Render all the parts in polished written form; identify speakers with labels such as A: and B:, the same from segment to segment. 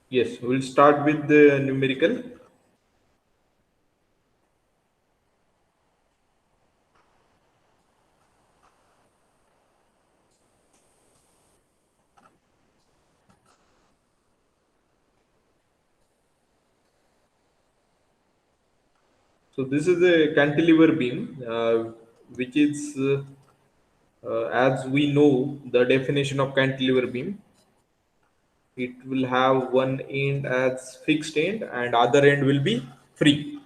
A: Yes, we'll start with the numerical. So this is a cantilever beam, which is, as we know, the definition of cantilever beam. It will have one end as fixed end and other end will be free.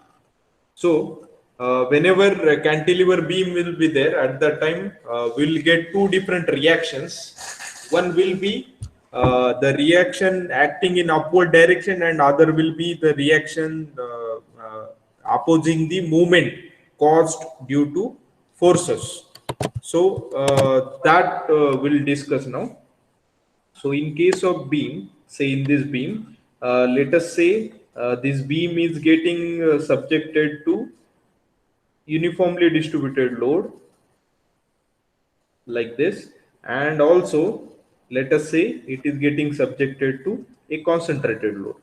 A: So whenever a cantilever beam will be there, at that time we'll get two different reactions. One will be the reaction acting in upward direction, and other will be the reaction opposing the movement caused due to forces. So that we'll discuss now. So in case of beam, say in this beam, let us say this beam is getting subjected to uniformly distributed load like this, and also let us say it is getting subjected to a concentrated load.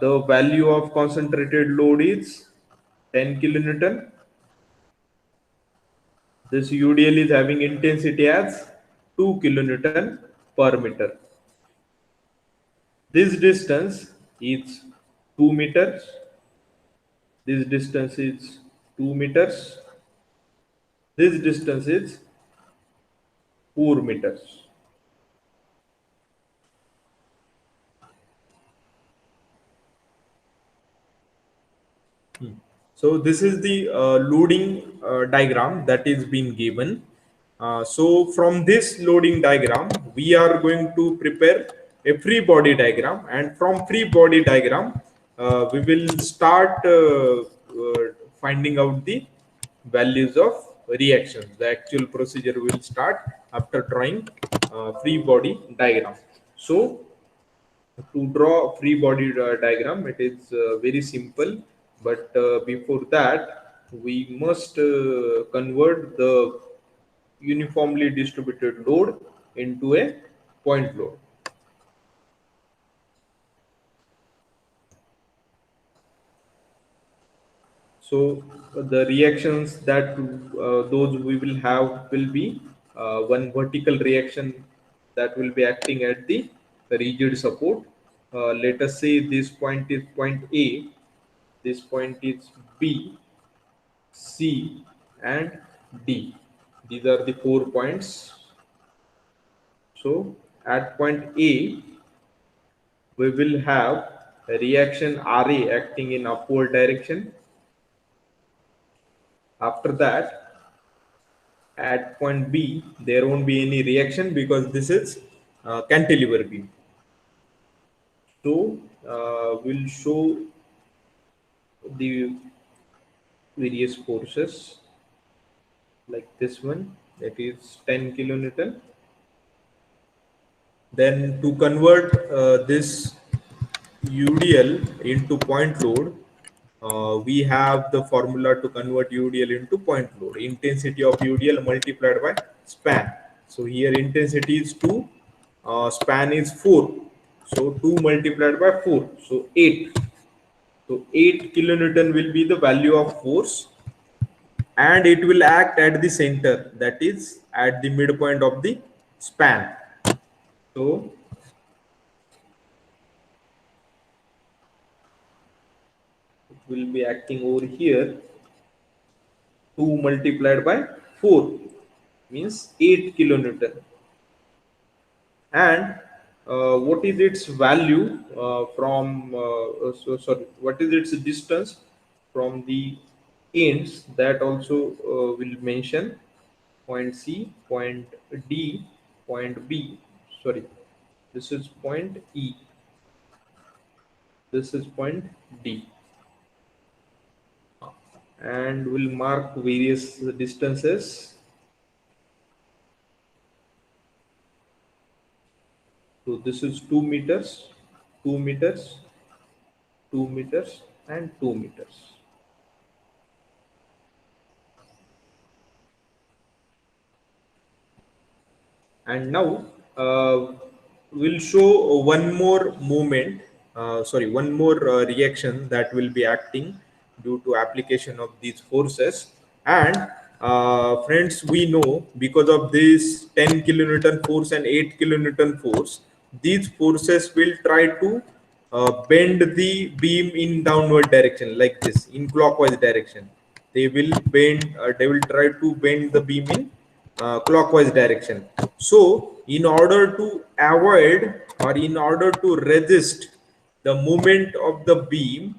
A: The value of concentrated load is 10 kilonewton. This UDL is having intensity as 2 kilonewton per meter. This distance is 2 meters. This distance is 2 meters. This distance is 4 meters. So this is the loading diagram that is being given. So from this loading diagram, we are going to prepare a free body diagram, and from free body diagram, we will start finding out the values of reactions. The actual procedure will start after drawing free body diagram. So to draw free body diagram, it is very simple, but before that we must convert the uniformly distributed load into a point load. So the reactions that those we will have will be one vertical reaction that will be acting at the rigid support. Let us say this point is point A, this point is B, C, and D. These are the 4 points. So at point A, we will have a reaction RA acting in upward direction. After that, at point B, there won't be any reaction because this is cantilever beam. So we'll show the various forces like this one, that is 10 kilonewton. Then to convert this UDL into point load, we have the formula to convert UDL into point load. Intensity of UDL multiplied by span. So here intensity is 2, span is 4. So 2 multiplied by 4, so 8. So 8 kilonewton will be the value of force, and it will act at the center, that is at the midpoint of the span. So it will be acting over here. 2 multiplied by 4 means 8 kilonewton. And what is its value sorry, what is its distance from the ends, that also will mention. Point C, point D, point B. Sorry, this is point E, this is point D, and will mark various distances. So this is 2 meters, 2 meters, 2 meters, and 2 meters. And now will show one more movement, one more reaction that will be acting due to application of these forces. And friends, we know because of this 10 kilonewton force and 8 kilonewton force, these forces will try to bend the beam in downward direction like this, in clockwise direction. They will try to bend the beam in clockwise direction. So, in order to avoid or in order to resist the movement of the beam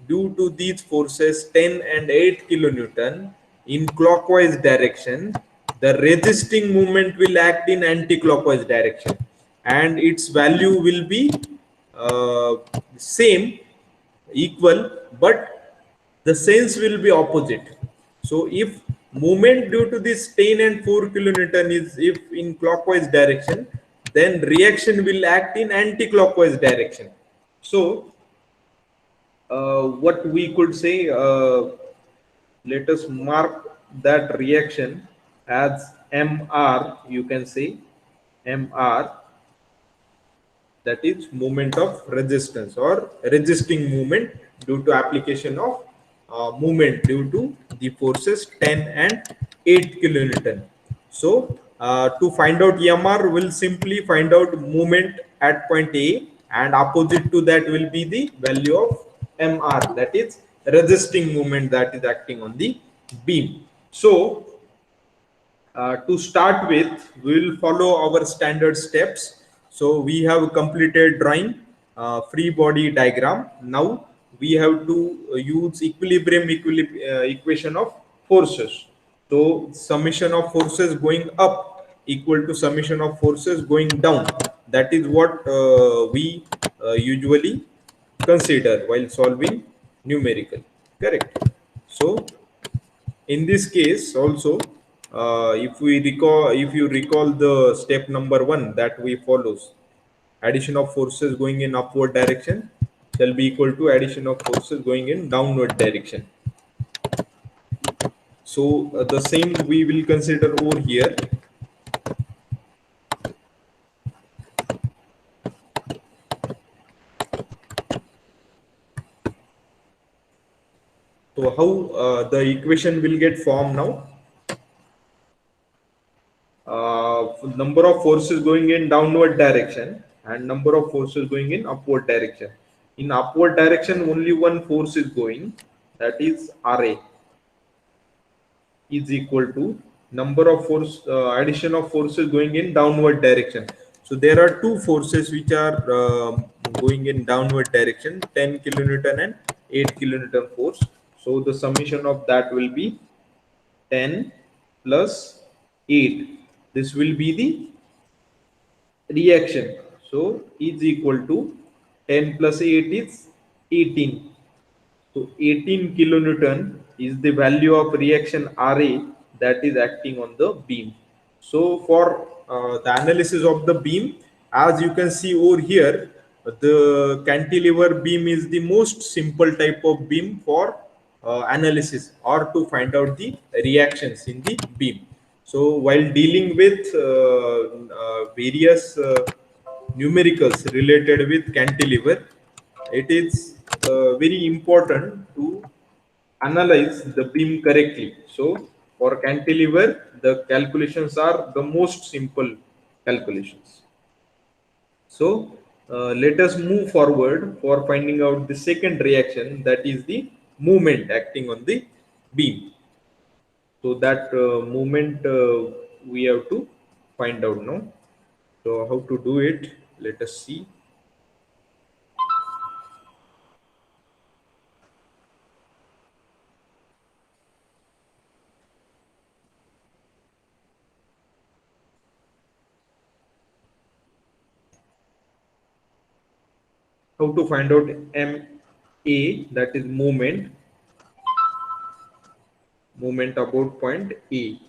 A: due to these forces 10 and 8 kilonewton in clockwise direction, the resisting movement will act in anti-clockwise direction, and its value will be uh, same, equal, but the sense will be opposite. So if movement due to this 10 and 4 kilonewton is if in clockwise direction, then reaction will act in anti-clockwise direction. So what we could say, let us mark that reaction as MR. You can say MR, that is moment of resistance or resisting movement due to application of movement due to the forces 10 and 8 kilonewton. So to find out mr, will simply find out movement at point A, and opposite to that will be the value of mr, that is resisting movement that is acting on the beam. So to start with, we will follow our standard steps. So we have completed drawing free body diagram. Now we have to use equation of forces. So summation of forces going up equal to summation of forces going down. That is what we usually consider while solving numerical. Correct. So in this case also, if you recall the step number one that we follows, addition of forces going in upward direction shall be equal to addition of forces going in downward direction. So the same we will consider over here. So how the equation will get formed now? Number of forces going in downward direction and number of forces going in upward direction. In upward direction, only one force is going, that is Ra, is equal to number of force addition of forces going in downward direction. So there are two forces which are going in downward direction, 10 kilonewton and 8 kilonewton force. So the summation of that will be 10 plus 8. This will be the reaction. So is equal to 10 plus 8 is 18. So 18 kilonewton is the value of reaction Ra that is acting on the beam. So for the analysis of the beam, as you can see over here, the cantilever beam is the most simple type of beam for analysis or to find out the reactions in the beam. So while dealing with various numericals related with cantilever, it is very important to analyze the beam correctly. So for cantilever, the calculations are the most simple calculations. So let us move forward for finding out the second reaction, that is the movement acting on the beam. So that movement we have to find out now. So how to do it? Let us see. How to find out MA, that is movement about point A.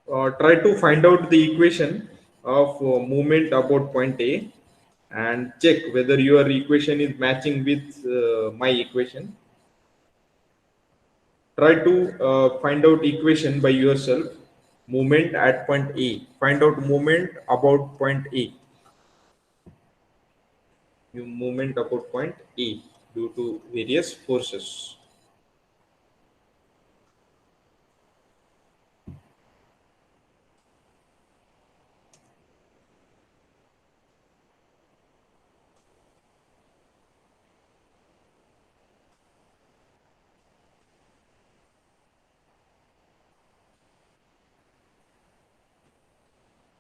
A: Try to find out the equation of movement about point A and check whether your equation is matching with my equation. Try to find out equation by yourself. Movement at point A. Find out movement about point A. You movement about point A due to various forces.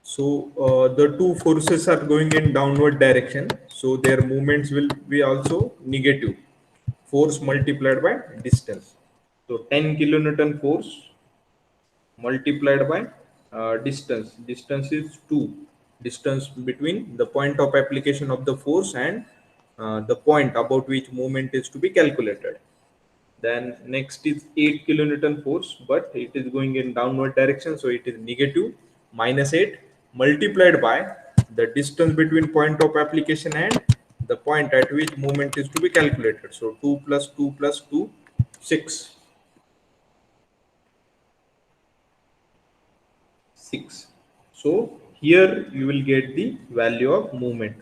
A: So the two forces are going in downward direction. So their movements will be also negative. Force multiplied by distance. So 10 kilonewton force multiplied by distance. Distance is 2. Distance between the point of application of the force and the point about which movement is to be calculated. Then next is 8 kilonewton force, but it is going in downward direction, so it is negative minus 8 multiplied by the distance between point of application and the point at which movement is to be calculated. So 2 plus 2 plus 2, 6. 6. So here you will get the value of movement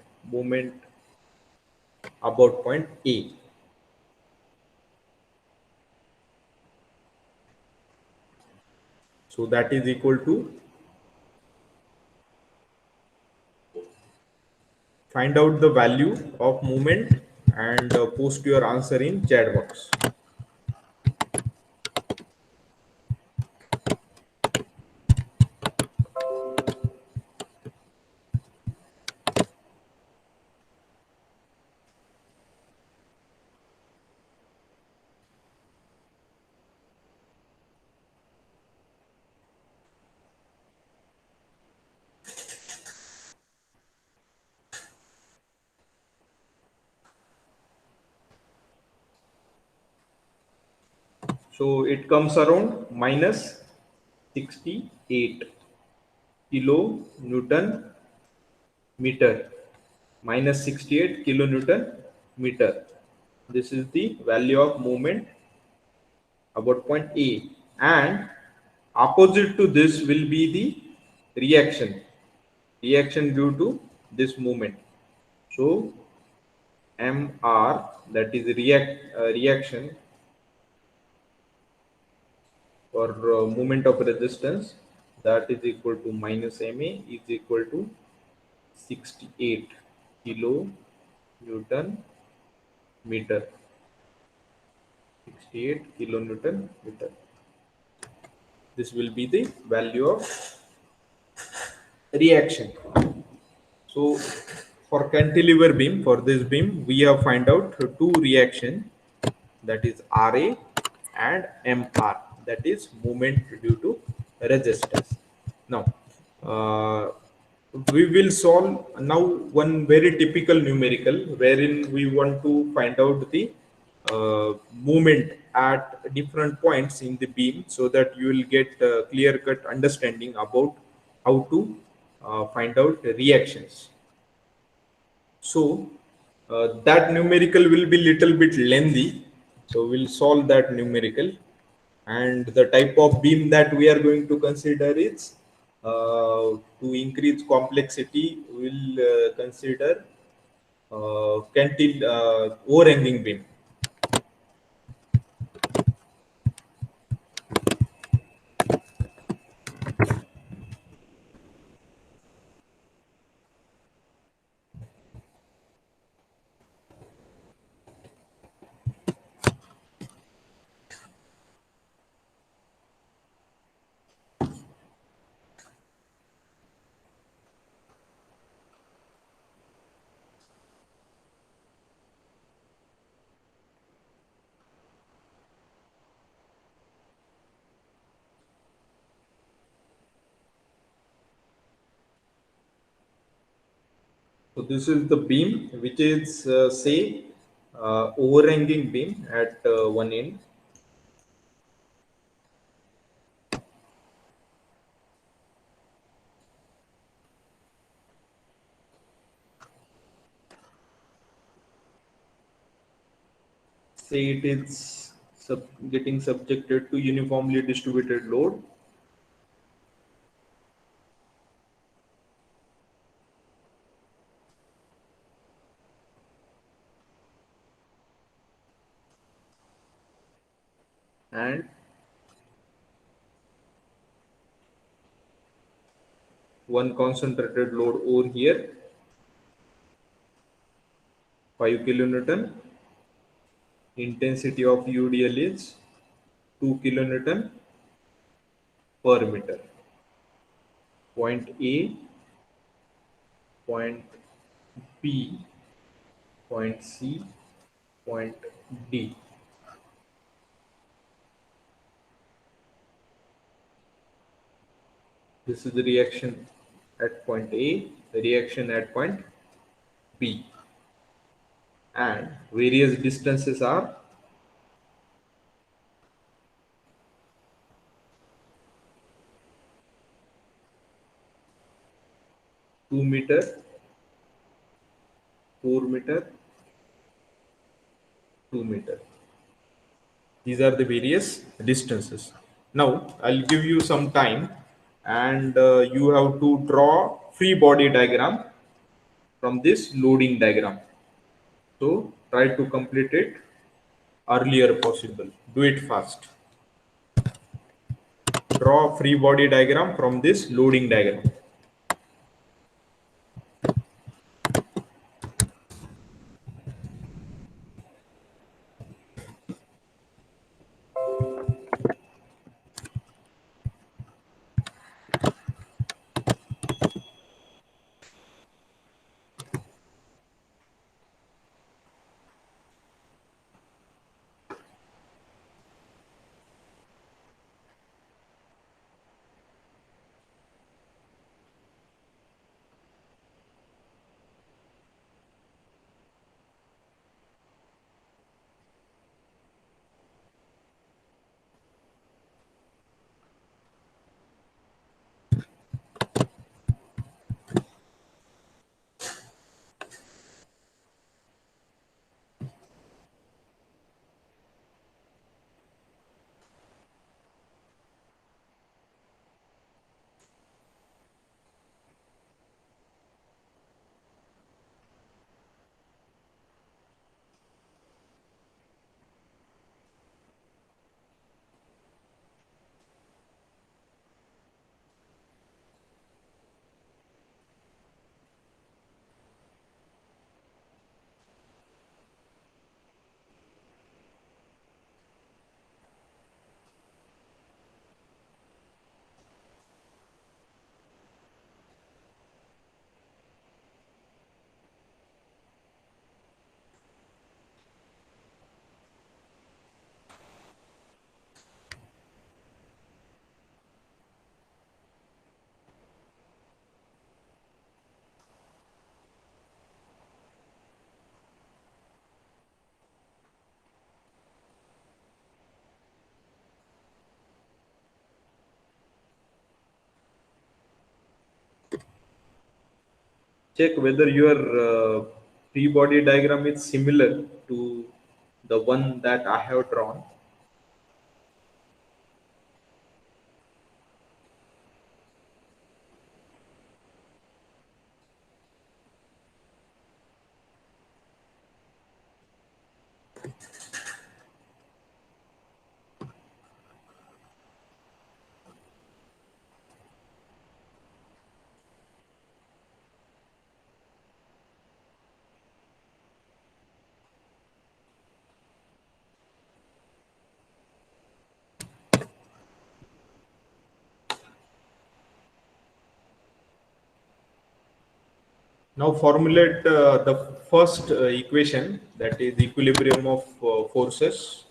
A: about point A. So that is equal to, find out the value of movement and post your answer in chat box. So it comes around minus 68 kilo Newton meter. Minus 68 kilonewton meter. This is the value of movement about point A. And opposite to this will be the reaction. Reaction due to this movement. So MR, that is reaction for moment of resistance, that is equal to minus MA is equal to 68 kilo Newton meter. 68 kilonewton meter. This will be the value of reaction. So for cantilever beam, for this beam, we have find out two reaction, that is RA and MR, that is movement due to resistance. Now, uh, we will solve now one very typical numerical wherein we want to find out the movement at different points in the beam, so that you will get a clear cut understanding about how to find out the reactions. So that numerical will be little bit lengthy. So we'll solve that numerical, and the type of beam that we are going to consider is, to increase complexity, we'll consider overhanging beam. So this is the beam which is say overhanging beam at 1 end. say it is getting subjected to uniformly distributed load, and one concentrated load over here, 5 kilonewton. Intensity of UDL is 2 kilonewton per meter. Point A, point B, point C, point D. This is the reaction at point A, the reaction at point B, and various distances are 2 meter, 4 meter, 2 meter. These are the various distances. Now I'll give you some time, and you have to draw free body diagram from this loading diagram. So try to complete it earlier possible. Do it fast. Draw free body diagram from this loading diagram. Check whether your free body diagram is similar to the one that I have drawn. Now formulate the first equation, that is equilibrium of forces.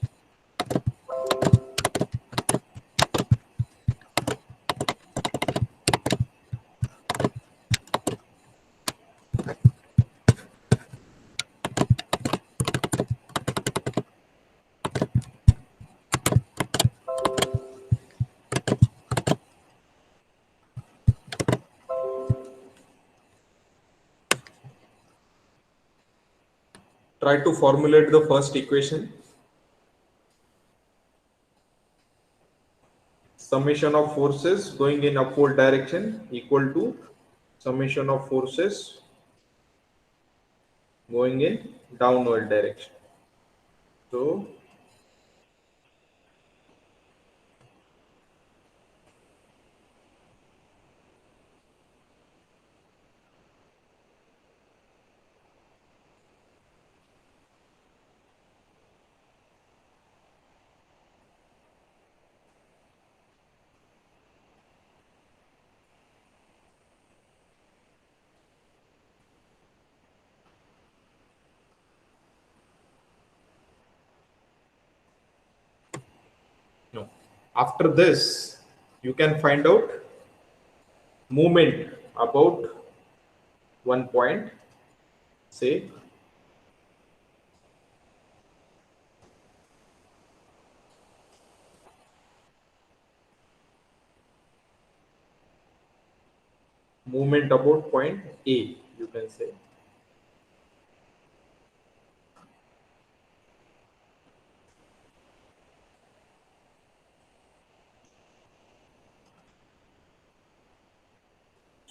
A: Try to formulate the first equation. summation of forces going in upward direction equal to summation of forces going in downward direction. So no. After this, you can find out movement about one point. Say movement about point A. You can say.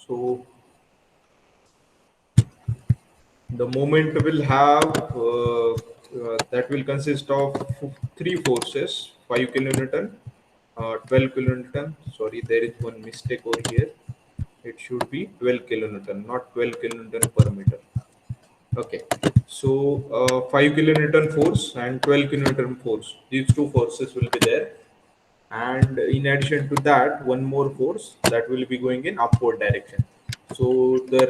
A: So the moment will have that will consist of three forces: 5 kilonewton, 12 kilonewton. Sorry, there is one mistake over here. It should be 12 kilonewton, not 12 kilonewton per meter. Okay, so 5 kilonewton force and 12 kilonewton force. These two forces will be there, and in addition to that, one more force that will be going in upward direction. So the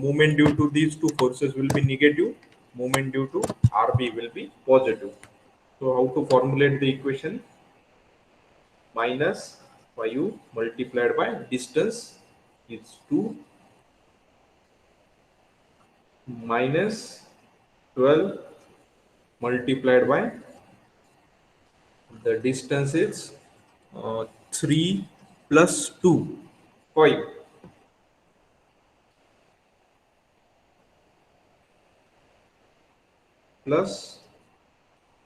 A: movement due to these two forces will be negative. Movement due to RB will be positive. So how to formulate the equation? Minus 5 multiplied by distance is 2 minus 12 multiplied by the distance is 3 plus 2, 5 plus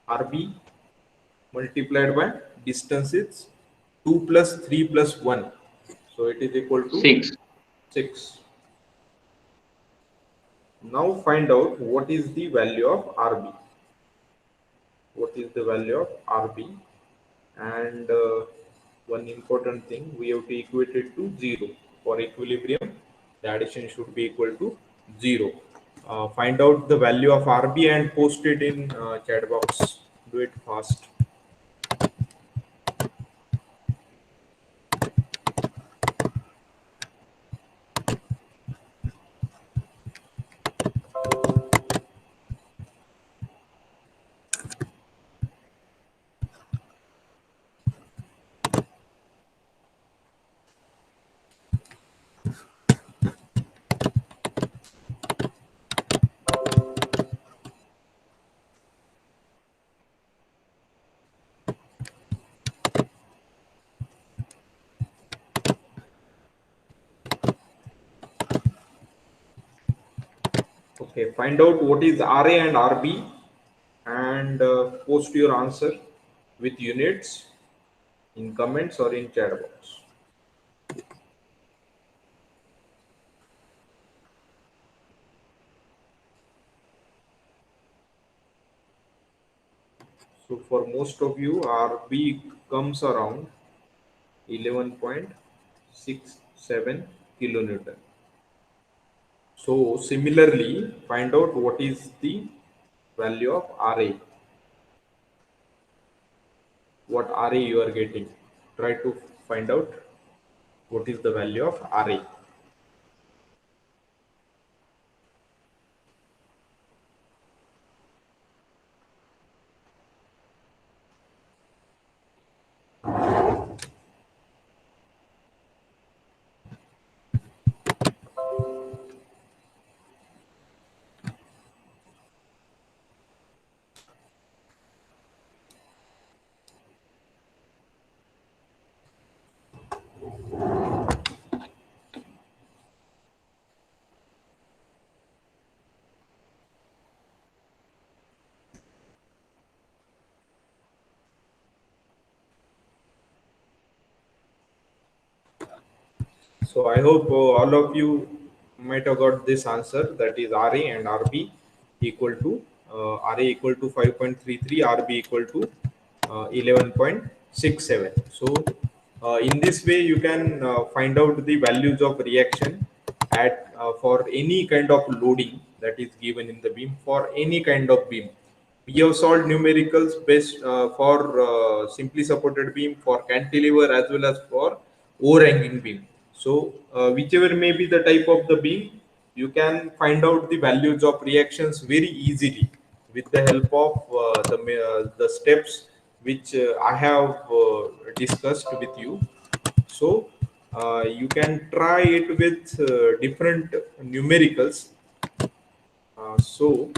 A: RB multiplied by distance is 2 plus 3 plus 1. So it is equal to
B: 6.
A: 6. Now find out what is the value of RB. What is the value of RB? And one important thing, we have to equate it to 0. For equilibrium, the addition should be equal to 0. Find out the value of RB and post it in chat box. Do it fast. Okay, find out what is RA and RB and post your answer with units in comments or in chat box. So for most of you, RB comes around 11.67 kilonewton. So similarly, find out what is the value of RA. What RA you are getting. Try to find out what is the value of RA. So I hope all of you might have got this answer, that is RA and RB equal to RA equal to 5.33, RB equal to 11.67. So in this way you can find out the values of reaction at for any kind of loading that is given in the beam, for any kind of beam. We have solved numericals based for simply supported beam, for cantilever, as well as for overhanging beam. So whichever may be the type of the beam, you can find out the values of reactions very easily with the help of the steps which I have discussed with you. So you can try it with different numericals. So